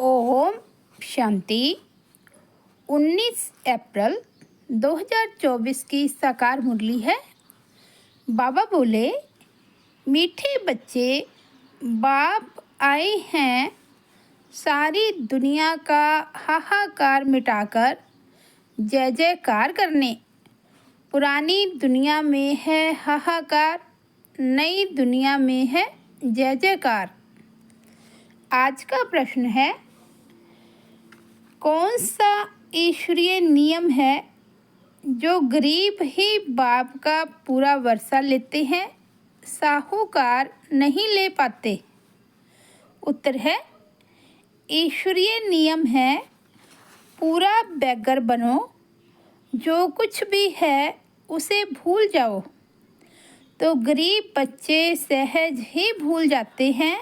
ओम शांति। 19 अप्रैल 2024 की साकार मुरली है। बाबा बोले, मीठे बच्चे, बाप आए हैं सारी दुनिया का हाहाकार मिटाकर जय जयकार करने। पुरानी दुनिया में है हाहाकार, नई दुनिया में है जय जयकार। आज का प्रश्न है, कौन सा ईश्वरीय नियम है जो गरीब ही बाप का पूरा वर्षा लेते हैं, साहूकार नहीं ले पाते? उत्तर है, ईश्वरीय नियम है पूरा बेगर बनो, जो कुछ भी है उसे भूल जाओ। तो गरीब बच्चे सहज ही भूल जाते हैं,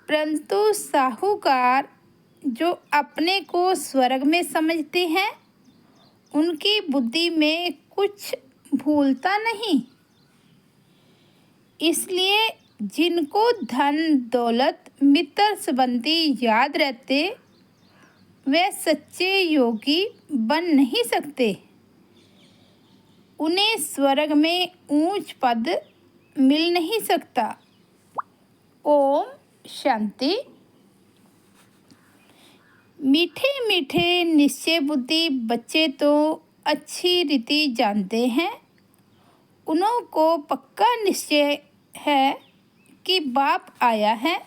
परंतु साहूकार जो अपने को स्वर्ग में समझते हैं, उनकी बुद्धि में कुछ भूलता नहीं। इसलिए जिनको धन दौलत मित्र संबंधी याद रहते, वे सच्चे योगी बन नहीं सकते। उन्हें स्वर्ग में ऊंच पद मिल नहीं सकता। ओम शांति। मीठे मीठे निश्चय बुद्धि बच्चे तो अच्छी रीति जानते हैं। उन्हों को पक्का निश्चय है कि बाप आया है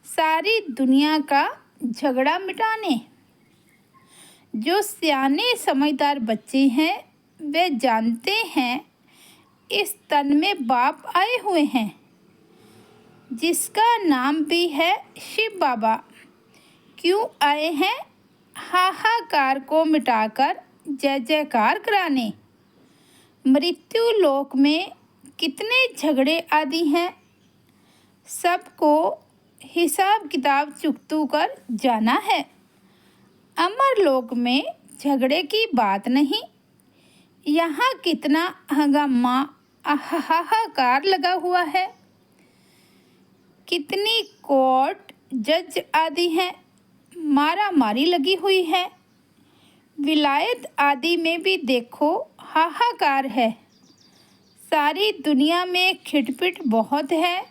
सारी दुनिया का झगड़ा मिटाने। जो सियाने समझदार बच्चे हैं, वे जानते हैं इस तन में बाप आए हुए हैं, जिसका नाम भी है शिव बाबा। क्यों आए हैं? हाहाकार को मिटाकर जय जयकार कराने। मृत्यु लोक में कितने झगड़े आदि हैं, सबको हिसाब किताब चुकतू कर जाना है। अमर लोक में झगड़े की बात नहीं। यहाँ कितना हंगामा हाहाकार लगा हुआ है। कितनी कोर्ट जज आदि हैं, मारा मारी लगी हुई है। विलायत आदि में भी देखो हाहाकार है। सारी दुनिया में खिटपिट बहुत है।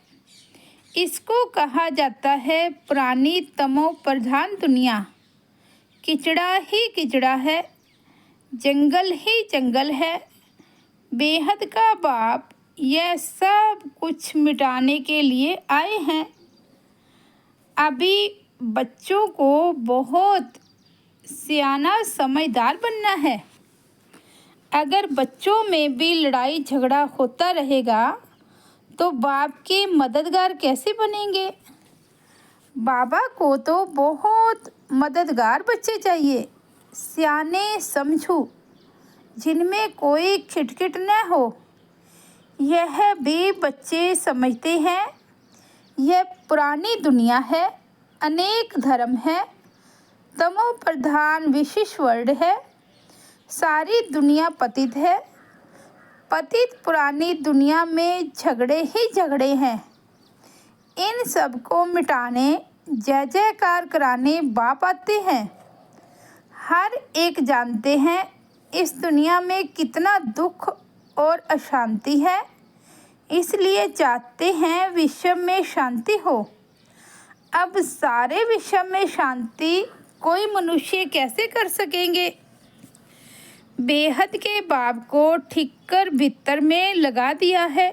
इसको कहा जाता है पुरानी तमो प्रधान दुनिया। किचड़ा ही किचड़ा है, जंगल ही जंगल है। बेहद का बाप यह सब कुछ मिटाने के लिए आए हैं। अभी बच्चों को बहुत सियाना समझदार बनना है। अगर बच्चों में भी लड़ाई झगड़ा होता रहेगा तो बाप के मददगार कैसे बनेंगे? बाबा को तो बहुत मददगार बच्चे चाहिए, सियाने समझू, जिनमें कोई खिटखिट न हो। यह भी बच्चे समझते हैं यह पुरानी दुनिया है, अनेक धर्म है, तमो प्रधान विशेष वर्ड है। सारी दुनिया पतित है। पतित पुरानी दुनिया में झगड़े ही झगड़े हैं। इन सब को मिटाने जय जयकार कराने बाप आते हैं। हर एक जानते हैं इस दुनिया में कितना दुख और अशांति है, इसलिए चाहते हैं विश्व में शांति हो। अब सारे विश्व में शांति कोई मनुष्य कैसे कर सकेंगे? बेहद के बाप को ठिक्कर भीतर में लगा दिया है।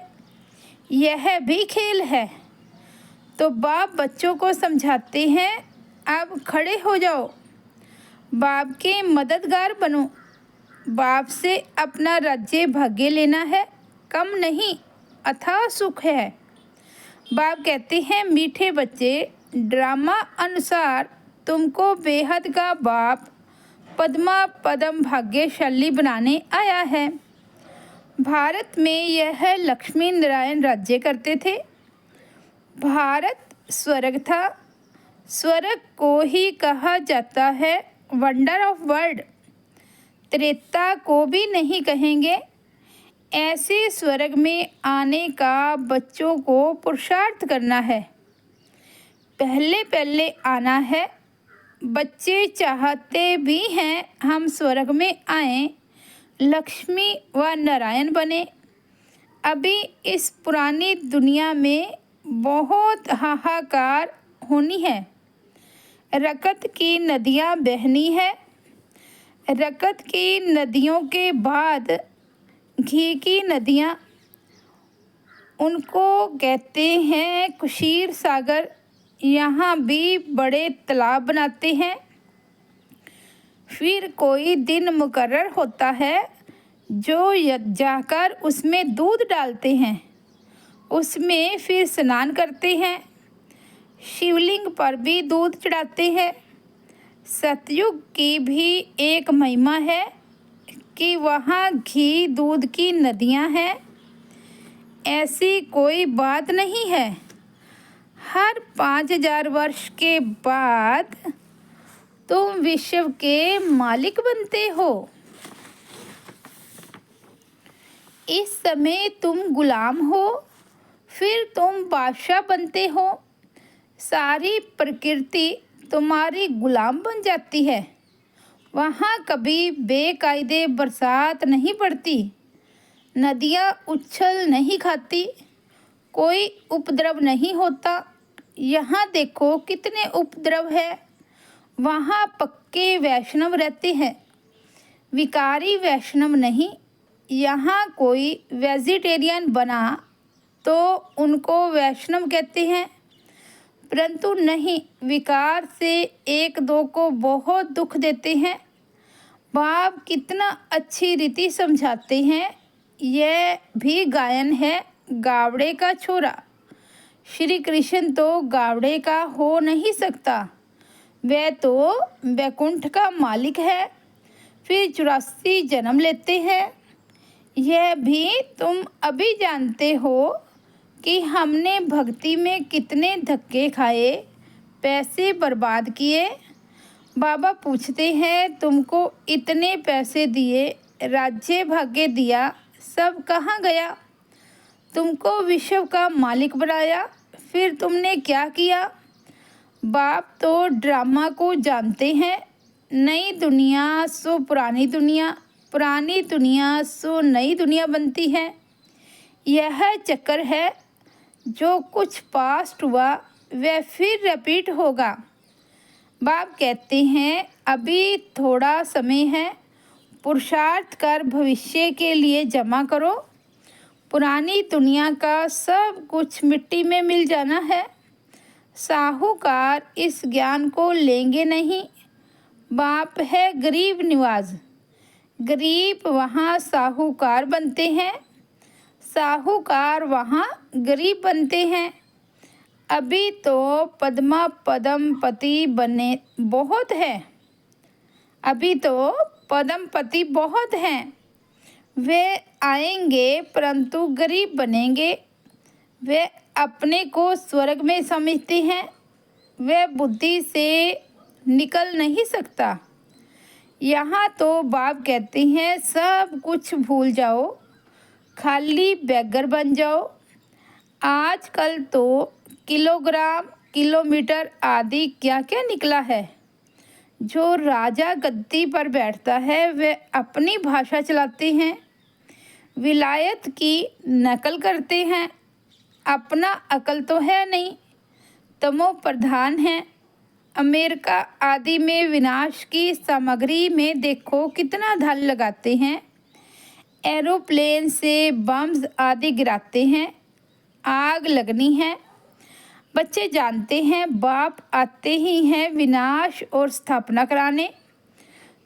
यह भी खेल है। तो बाप बच्चों को समझाते हैं, अब खड़े हो जाओ, बाप के मददगार बनो। बाप से अपना राज्य भाग्य लेना है, कम नहीं, अथाह सुख है। बाप कहते हैं, मीठे बच्चे, ड्रामा अनुसार तुमको बेहद का बाप पद्मा पदम भाग्यशाली बनाने आया है। भारत में यह लक्ष्मी नारायण राज्य करते थे। भारत स्वर्ग था। स्वर्ग को ही कहा जाता है वंडर ऑफ वर्ल्ड। त्रेता को भी नहीं कहेंगे। ऐसे स्वर्ग में आने का बच्चों को पुरुषार्थ करना है। पहले पहले आना है, बच्चे चाहते भी हैं हम स्वर्ग में आएं, लक्ष्मी व नारायण बने। अभी इस पुरानी दुनिया में बहुत हाहाकार होनी है। रकत की नदियाँ बहनी है। रकत की नदियों के बाद घी की नदियाँ, उनको कहते हैं कुशीर सागर। यहाँ भी बड़े तालाब बनाते हैं। फिर कोई दिन मुकर्रर होता है जो जाकर उसमें दूध डालते हैं, उसमें फिर स्नान करते हैं। शिवलिंग पर भी दूध चढ़ाते हैं। सतयुग की भी एक महिमा है कि वहाँ घी दूध की नदियाँ हैं। ऐसी कोई बात नहीं है। हर 5000 वर्ष के बाद तुम विश्व के मालिक बनते हो। इस समय तुम गुलाम हो, फिर तुम बादशाह बनते हो। सारी प्रकृति तुम्हारी गुलाम बन जाती है। वहाँ कभी बेकायदे बरसात नहीं पड़ती, नदियाँ उछल नहीं खाती, कोई उपद्रव नहीं होता। यहाँ देखो कितने उपद्रव है। वहाँ पक्के वैष्णव रहते हैं, विकारी वैष्णव नहीं। यहाँ कोई वेजिटेरियन बना तो उनको वैष्णव कहते हैं, परंतु नहीं, विकार से एक दो को बहुत दुख देते हैं। बाप कितना अच्छी रीति समझाते हैं। यह भी गायन है गावड़े का छोरा। श्री कृष्ण तो गावड़े का हो नहीं सकता, वह तो वैकुंठ का मालिक है। फिर 84 जन्म लेते हैं। यह भी तुम अभी जानते हो कि हमने भक्ति में कितने धक्के खाए, पैसे बर्बाद किए। बाबा पूछते हैं तुमको इतने पैसे दिए, राज्य भाग्य दिया, सब कहाँ गया? तुमको विश्व का मालिक बनाया, फिर तुमने क्या किया? बाप तो ड्रामा को जानते हैं। नई दुनिया सो पुरानी दुनिया, पुरानी दुनिया सो नई दुनिया बनती है। यह चक्कर है। जो कुछ पास्ट हुआ वह फिर रिपीट होगा। बाप कहते हैं अभी थोड़ा समय है, पुरुषार्थ कर भविष्य के लिए जमा करो। पुरानी दुनिया का सब कुछ मिट्टी में मिल जाना है। साहूकार इस ज्ञान को लेंगे नहीं। बाप है गरीब निवाज। गरीब वहाँ साहूकार बनते हैं, साहूकार वहाँ गरीब बनते हैं। अभी तो पद्मा पद्मपति बने बहुत है। अभी तो पद्मपति बहुत हैं। वे आएंगे परंतु गरीब बनेंगे। वे अपने को स्वर्ग में समझते हैं। वे बुद्धि से निकल नहीं सकता। यहाँ तो बाप कहते हैं सब कुछ भूल जाओ, खाली बैगर बन जाओ। आजकल तो किलोग्राम किलोमीटर आदि क्या क्या निकला है। जो राजा गद्दी पर बैठता है वे अपनी भाषा चलाते हैं, विलायत की नकल करते हैं। अपना अकल तो है नहीं, तमो प्रधान है। अमेरिका आदि में विनाश की सामग्री में देखो कितना धन लगाते हैं। एरोप्लेन से बम्स आदि गिराते हैं। आग लगनी है। बच्चे जानते हैं बाप आते ही हैं विनाश और स्थापना कराने।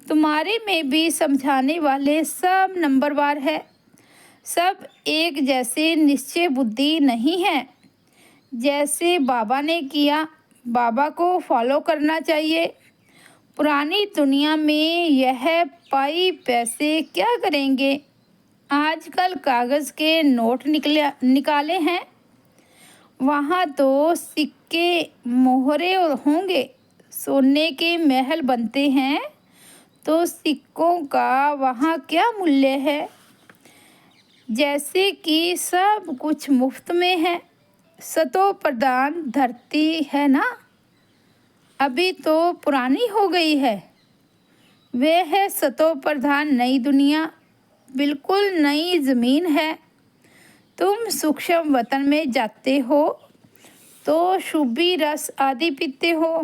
तुम्हारे में भी समझाने वाले सब नंबरवार है। सब एक जैसे निश्चय बुद्धि नहीं है। जैसे बाबा ने किया, बाबा को फॉलो करना चाहिए। पुरानी दुनिया में यह पाई पैसे क्या करेंगे? आजकल कागज़ के नोट निकाले हैं। वहाँ तो सिक्के मोहरे होंगे। सोने के महल बनते हैं तो सिक्कों का वहाँ क्या मूल्य है? जैसे कि सब कुछ मुफ्त में है। सतो प्रधान धरती है ना। अभी तो पुरानी हो गई है। वे है सतो प्रधान नई दुनिया, बिल्कुल नई ज़मीन है। तुम सूक्ष्म वतन में जाते हो तो शुभी रस आदि पीते हो,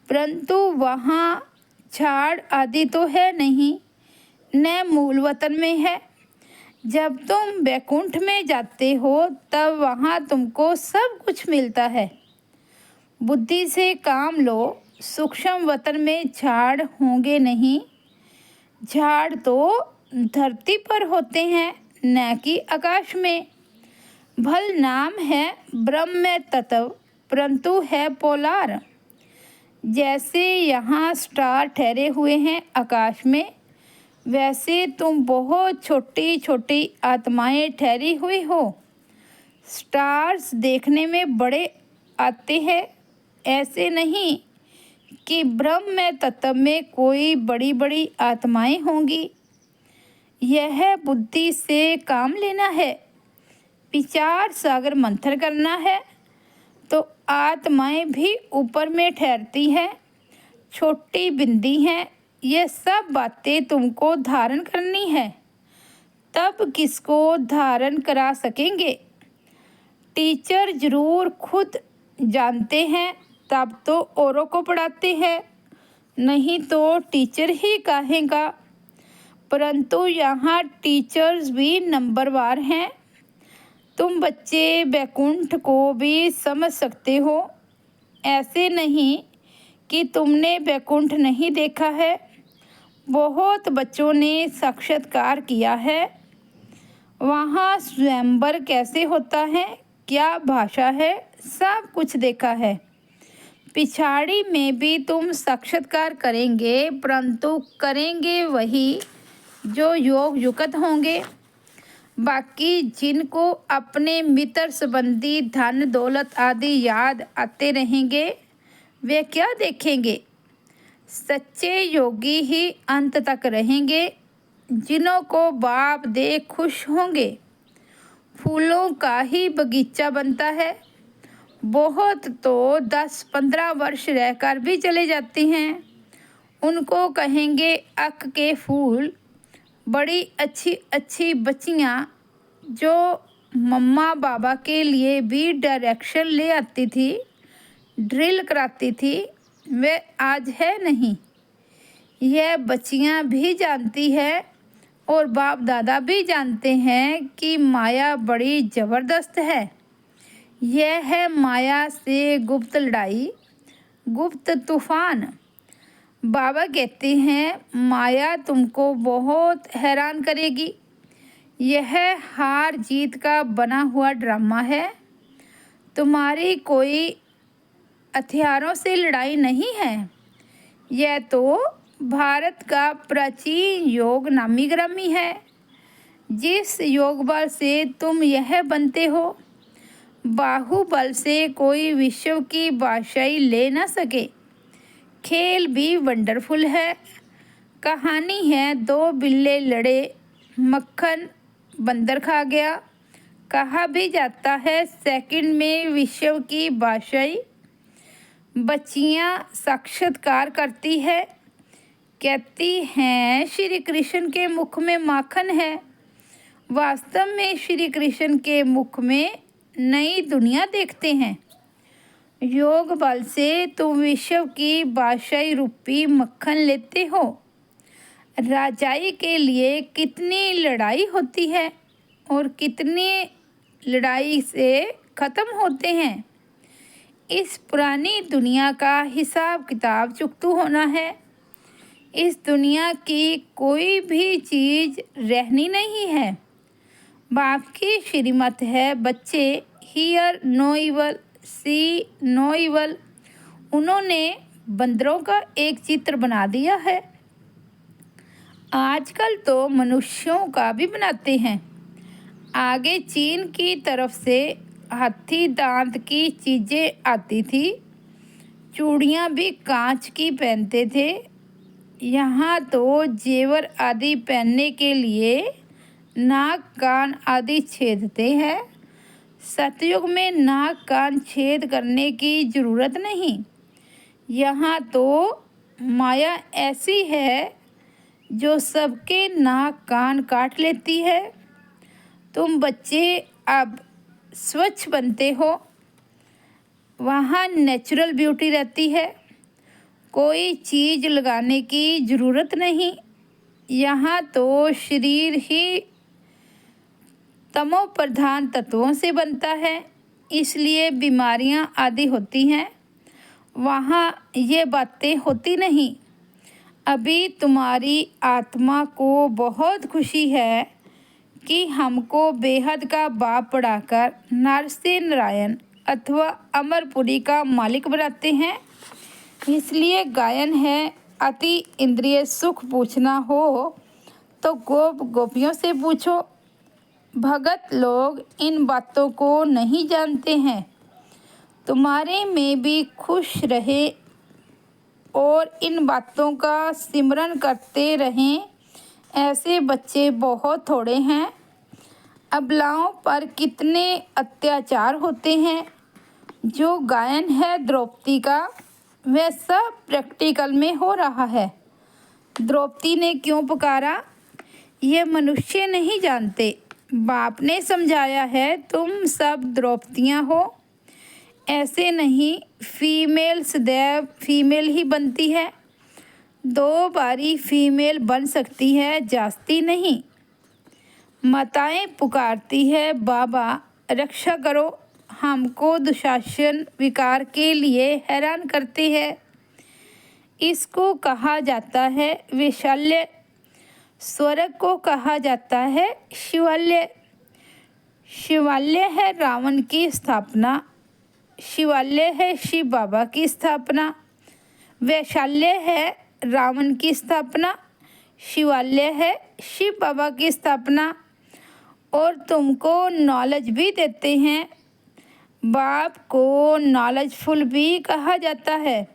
परंतु वहाँ झाड़ आदि तो है नहीं, न मूल वतन में है। जब तुम वैकुंठ में जाते हो तब वहाँ तुमको सब कुछ मिलता है। बुद्धि से काम लो, सूक्ष्म वतन में झाड़ होंगे नहीं। झाड़ तो धरती पर होते हैं, न कि आकाश में। भल नाम है ब्रह्म तत्व, परंतु है पोलार। जैसे यहाँ स्टार ठहरे हुए हैं आकाश में, वैसे तुम बहुत छोटी छोटी आत्माएं ठहरी हुई हो। स्टार्स देखने में बड़े आते हैं, ऐसे नहीं कि ब्रह्म तत्व में कोई बड़ी बड़ी आत्माएं होंगी। यह बुद्धि से काम लेना है, विचार सागर मंथन करना है, तो आत्माएं भी ऊपर में ठहरती हैं, छोटी बिंदी हैं। ये सब बातें तुमको धारण करनी है, तब किसको धारण करा सकेंगे। टीचर जरूर खुद जानते हैं, तब तो औरों को पढ़ाते हैं, नहीं तो टीचर ही कहेगा। परंतु यहाँ टीचर्स भी नंबरवार हैं। तुम बच्चे वैकुंठ को भी समझ सकते हो, ऐसे नहीं कि तुमने वैकुंठ नहीं देखा है। बहुत बच्चों ने साक्षात्कार किया है। वहाँ स्वयंवर कैसे होता है, क्या भाषा है, सब कुछ देखा है। पिछाड़ी में भी तुम साक्षात्कार करेंगे, परंतु करेंगे वही जो योग युक्त होंगे। बाकी जिनको अपने मित्र संबंधी धन दौलत आदि याद आते रहेंगे, वे क्या देखेंगे। सच्चे योगी ही अंत तक रहेंगे, जिन्हों को बाप देख खुश होंगे। फूलों का ही बगीचा बनता है। बहुत तो 10-15 वर्ष रहकर भी चले जाते हैं। उनको कहेंगे अक के फूल। बड़ी अच्छी अच्छी बच्चियाँ जो मम्मा बाबा के लिए भी डायरेक्शन ले आती थी, ड्रिल कराती थी, वे आज है नहीं। यह बच्चियाँ भी जानती है और बाप दादा भी जानते हैं कि माया बड़ी ज़बरदस्त है। यह है माया से गुप्त लड़ाई, गुप्त तूफान। बाबा कहते हैं माया तुमको बहुत हैरान करेगी। यह हार जीत का बना हुआ ड्रामा है। तुम्हारी कोई हथियारों से लड़ाई नहीं है। यह तो भारत का प्राचीन योग नामी ग्रामी है। जिस योग बल से तुम यह बनते हो, बाहुबल से कोई विश्व की बादशाही ले ना सके। खेल भी वंडरफुल है। कहानी है, 2 बिल्ले लड़े, मक्खन बंदर खा गया। कहा भी जाता है सेकंड में विश्व की बादशाही। बच्चियां साक्षात्कार करती है, कहती हैं श्री कृष्ण के मुख में माखन है। वास्तव में श्री कृष्ण के मुख में नई दुनिया देखते हैं। योग बल से तुम विश्व की बादशाही रूपी मक्खन लेते हो। राजाई के लिए कितनी लड़ाई होती है और कितनी लड़ाई से ख़त्म होते हैं। इस पुरानी दुनिया का हिसाब किताब चुकता होना है। इस दुनिया की कोई भी चीज़ रहनी नहीं है। बाप की श्रीमत है, बच्चे hear no evil, see no evil. उन्होंने बंदरों का एक चित्र बना दिया है। आजकल तो मनुष्यों का भी बनाते हैं। आगे चीन की तरफ से हाथी दांत की चीज़ें आती थी। चूड़ियाँ भी कांच की पहनते थे। यहाँ तो जेवर आदि पहनने के लिए नाक कान आदि छेदते हैं। सतयुग में नाक कान छेद करने की ज़रूरत नहीं। यहाँ तो माया ऐसी है जो सबके नाक कान काट लेती है। तुम बच्चे अब स्वच्छ बनते हो, वहाँ नेचुरल ब्यूटी रहती है, कोई चीज़ लगाने की ज़रूरत नहीं। यहाँ तो शरीर ही तमो प्रधान तत्वों से बनता है, इसलिए बीमारियाँ आदि होती हैं। वहाँ ये बातें होती नहीं। अभी तुम्हारी आत्मा को बहुत खुशी है कि हमको बेहद का बाप पढ़ाकर नर से नारायण अथवा अमरपुरी का मालिक बनाते हैं। इसलिए गायन है, अति इंद्रिय सुख पूछना हो तो गोप गोपियों से पूछो। भगत लोग इन बातों को नहीं जानते हैं। तुम्हारे में भी खुश रहे और इन बातों का सिमरन करते रहें, ऐसे बच्चे बहुत थोड़े हैं। अबलाओं पर कितने अत्याचार होते हैं। जो गायन है द्रौपदी का, वह सब प्रैक्टिकल में हो रहा है। द्रौपदी ने क्यों पुकारा, ये मनुष्य नहीं जानते। बाप ने समझाया है, तुम सब द्रौपदियाँ हो। ऐसे नहीं, फीमेल सदैव फीमेल ही बनती है। 2 बारी फीमेल बन सकती है, जास्ती नहीं। माताएं पुकारती है, बाबा रक्षा करो, हमको दुशासन विकार के लिए हैरान करते हैं। इसको कहा जाता है वैशाल्य, स्वर्ग को कहा जाता है शिवाल्य। शिवाल्य है रावण की स्थापना, शिवाल्य है शिव बाबा की स्थापना। वैशाल्य है रावण की स्थापना, शिवाल्य है शिव बाबा की स्थापना। और तुमको नॉलेज भी देते हैं। बाप को नॉलेजफुल भी कहा जाता है।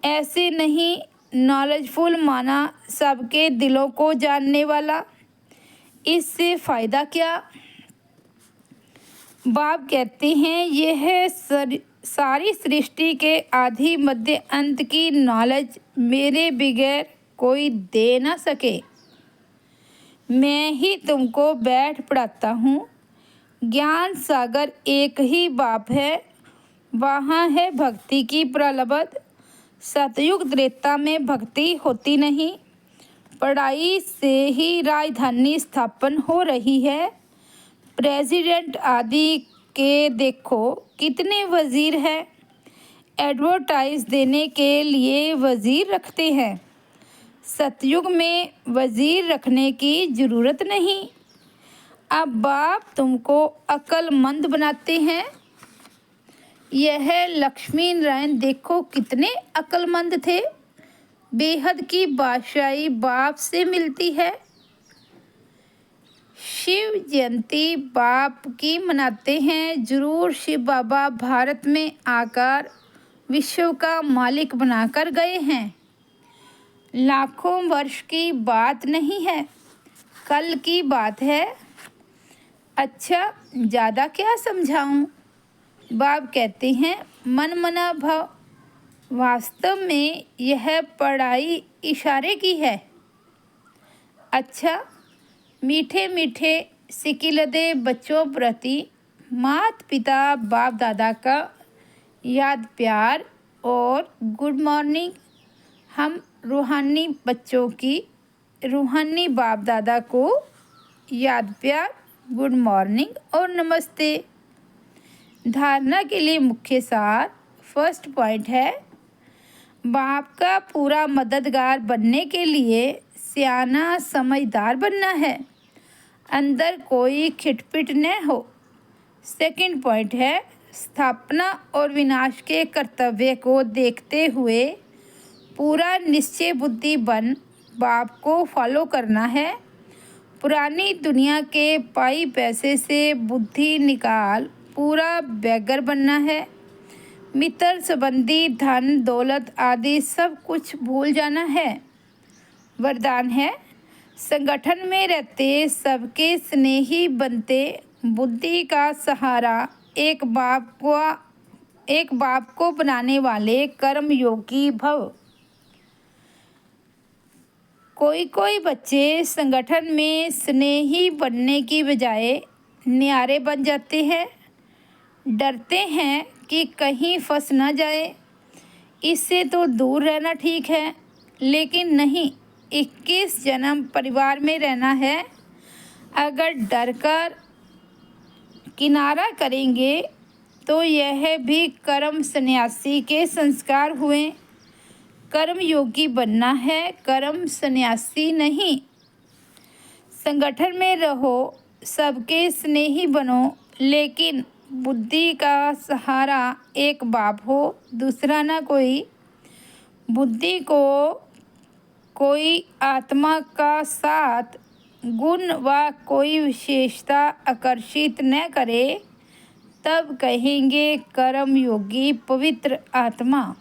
ऐसे नहीं, नॉलेजफुल माना सबके दिलों को जानने वाला। इससे फ़ायदा क्या। बाप कहते हैं, यह सारी सृष्टि के आदि मध्य अंत की नॉलेज मेरे बगैर कोई दे ना सके। मैं ही तुमको बैठ पढ़ाता हूँ। ज्ञान सागर एक ही बाप है, वहाँ है भक्ति की प्रलब्ध। सतयुग त्रेता में भक्ति होती नहीं। पढ़ाई से ही राजधानी स्थापन हो रही है। प्रेसिडेंट आदि के देखो कितने वजीर हैं। एडवर्टाइज देने के लिए वजीर रखते हैं। सतयुग में वजीर रखने की ज़रूरत नहीं। अब बाप तुमको अक्लमंद बनाते हैं। यह लक्ष्मी नारायण देखो कितने अक्लमंद थे। बेहद की बादशाही बाप से मिलती है। शिव जयंती बाप की मनाते हैं। ज़रूर शिव बाबा भारत में आकर विश्व का मालिक बनाकर गए हैं। लाखों वर्ष की बात नहीं है, कल की बात है। अच्छा, ज़्यादा क्या समझाऊं। बाप कहते हैं, मन मना भव। वास्तव में यह पढ़ाई इशारे की है। अच्छा, मीठे मीठे सिकिलदे बच्चों प्रति माता पिता बाप दादा का याद प्यार और गुड मॉर्निंग। हम रूहानी बच्चों की रूहानी बाप दादा को याद प्यार, गुड मॉर्निंग और नमस्ते। धारणा के लिए मुख्य सार। फर्स्ट पॉइंट है, बाप का पूरा मददगार बनने के लिए सियाना समझदार बनना है, अंदर कोई खिटपिट न हो। सेकंड पॉइंट है, स्थापना और विनाश के कर्तव्य को देखते हुए पूरा निश्चय बुद्धि बन बाप को फॉलो करना है। पुरानी दुनिया के पाई पैसे से बुद्धि निकाल पूरा बैगर बनना है। मित्र संबंधी धन दौलत आदि सब कुछ भूल जाना है। वरदान है, संगठन में रहते सबके स्नेही बनते, बुद्धि का सहारा एक एक बाप को बनाने वाले कर्मयोगी भव। कोई कोई बच्चे संगठन में स्नेही बनने की बजाय न्यारे बन जाते हैं। डरते हैं कि कहीं फंस न जाए। इससे तो दूर रहना ठीक है, लेकिन नहीं, 21 जन्म परिवार में रहना है। अगर डरकर किनारा करेंगे तो यह भी कर्म सन्यासी के संस्कार हुए। कर्म योगी बनना है, कर्म सन्यासी नहीं। संगठन में रहो, सबके स्नेही बनो, लेकिन बुद्धि का सहारा एक बाप हो, दूसरा ना कोई। बुद्धि को कोई आत्मा का साथ गुण व कोई विशेषता आकर्षित न करे, तब कहेंगे कर्म योगी पवित्र आत्मा।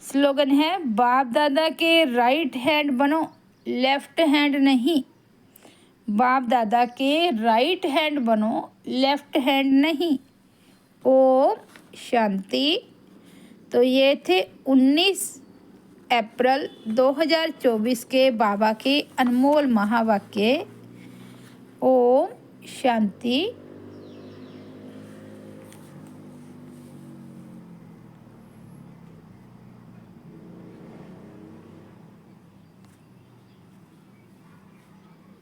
स्लोगन है, बाप दादा के राइट हैंड बनो, लेफ्ट हैंड नहीं। बाप दादा के राइट हैंड बनो, लेफ्ट हैंड नहीं। ओम शांति। तो ये थे 19 अप्रैल 2024 के बाबा के अनमोल महावाक्य। ओम शांति।